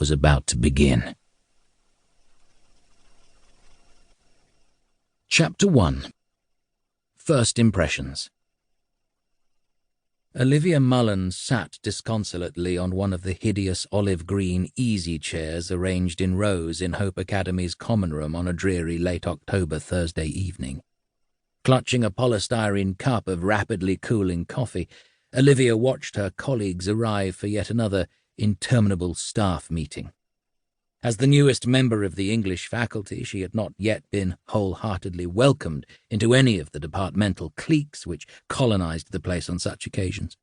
was about to begin. Chapter 1. First Impressions. Olivia Mullins sat disconsolately on one of the hideous olive-green easy chairs arranged in rows in Hope Academy's common room on a dreary late October Thursday evening. Clutching a polystyrene cup of rapidly cooling coffee, Olivia watched her colleagues arrive for yet another interminable staff meeting. As the newest member of the English faculty, she had not yet been wholeheartedly welcomed into any of the departmental cliques which colonized the place on such occasions.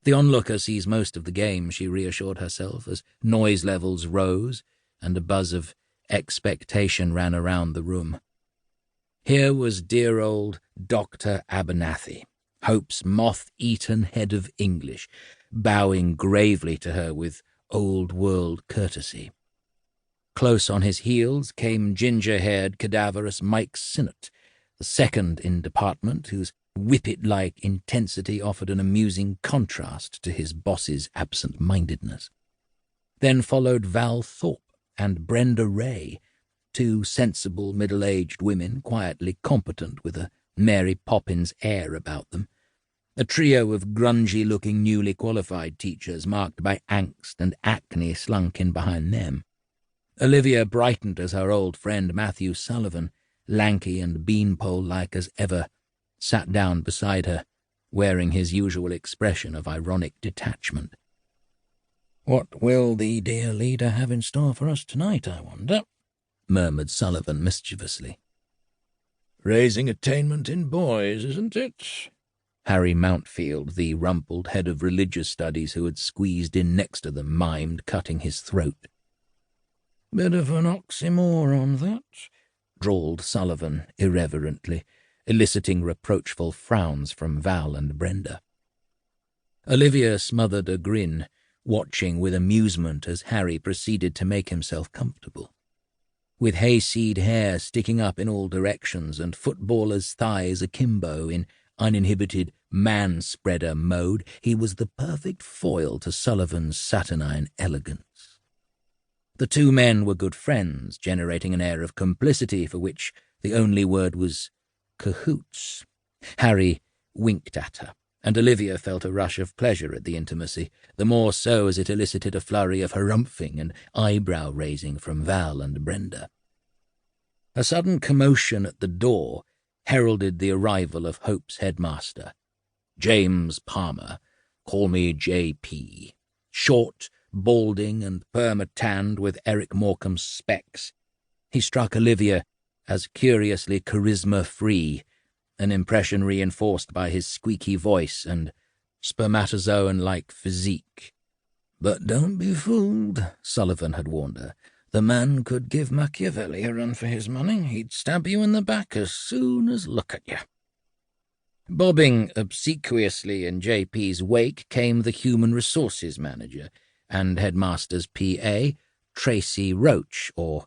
The onlooker sees most of the game, she reassured herself, as noise levels rose and a buzz of expectation ran around the room. Here was dear old Dr. Abernathy, Hope's moth-eaten head of English, bowing gravely to her with old-world courtesy. Close on his heels came ginger-haired, cadaverous Mike Sinnott, the second in department, whose whippet-like intensity offered an amusing contrast to his boss's absent-mindedness. Then followed Val Thorpe and Brenda Ray, two sensible middle-aged women, quietly competent with a Mary Poppins air about them. A trio of grungy-looking newly qualified teachers marked by angst and acne slunk in behind them. Olivia brightened as her old friend Matthew Sullivan, lanky and beanpole-like as ever, sat down beside her, wearing his usual expression of ironic detachment. "What will the dear leader have in store for us tonight, I wonder?" murmured Sullivan mischievously. "Raising attainment in boys, isn't it?" Harry Mountfield, the rumpled head of religious studies who had squeezed in next to them, mimed, cutting his throat. "Bit of an oxymoron, that," drawled Sullivan irreverently, eliciting reproachful frowns from Val and Brenda. Olivia smothered a grin, watching with amusement as Harry proceeded to make himself comfortable. With hayseed hair sticking up in all directions and footballer's thighs akimbo in uninhibited man-spreader mode, he was the perfect foil to Sullivan's saturnine elegance. The two men were good friends, generating an air of complicity for which the only word was cahoots. Harry winked at her, and Olivia felt a rush of pleasure at the intimacy, the more so as it elicited a flurry of harumphing and eyebrow-raising from Val and Brenda. A sudden commotion at the door heralded the arrival of Hope's headmaster. James Palmer, call me J.P., short, balding and perma-tanned with Eric Morecambe's specs. He struck Olivia as curiously charisma-free, an impression reinforced by his squeaky voice and spermatozoan-like physique. "But don't be fooled," Sullivan had warned her. "The man could give Machiavelli a run for his money. He'd stab you in the back as soon as look at you." Bobbing obsequiously in J.P.'s wake came the human resources manager and headmaster's P.A., Tracy Roach, or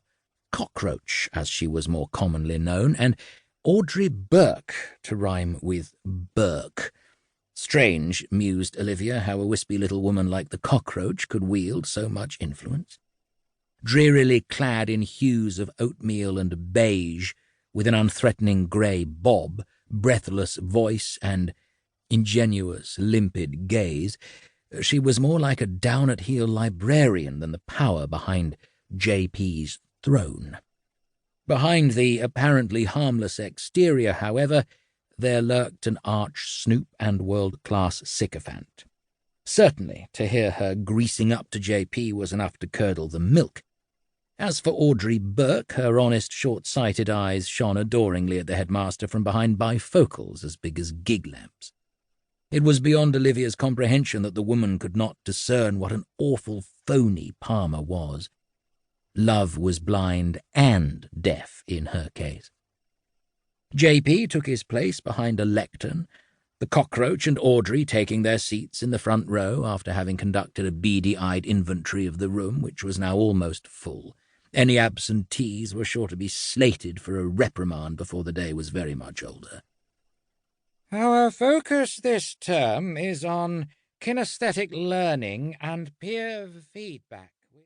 Cockroach, as she was more commonly known, and Audrey Burke, to rhyme with Burke. Strange, mused Olivia, how a wispy little woman like the Cockroach could wield so much influence. Drearily clad in hues of oatmeal and beige, with an unthreatening grey bob, breathless voice, and ingenuous, limpid gaze, she was more like a down-at-heel librarian than the power behind J.P.'s throne. Behind the apparently harmless exterior, however, there lurked an arch snoop and world-class sycophant. Certainly, to hear her greasing up to J.P. was enough to curdle the milk. As for Audrey Burke, her honest, short-sighted eyes shone adoringly at the headmaster from behind bifocals as big as gig lamps. It was beyond Olivia's comprehension that the woman could not discern what an awful phony Palmer was. Love was blind and deaf in her case. J.P. took his place behind a lectern, the Cockroach and Audrey taking their seats in the front row after having conducted a beady-eyed inventory of the room, which was now almost full. Any absentees were sure to be slated for a reprimand before the day was very much older. "Our focus this term is on kinesthetic learning and peer feedback,"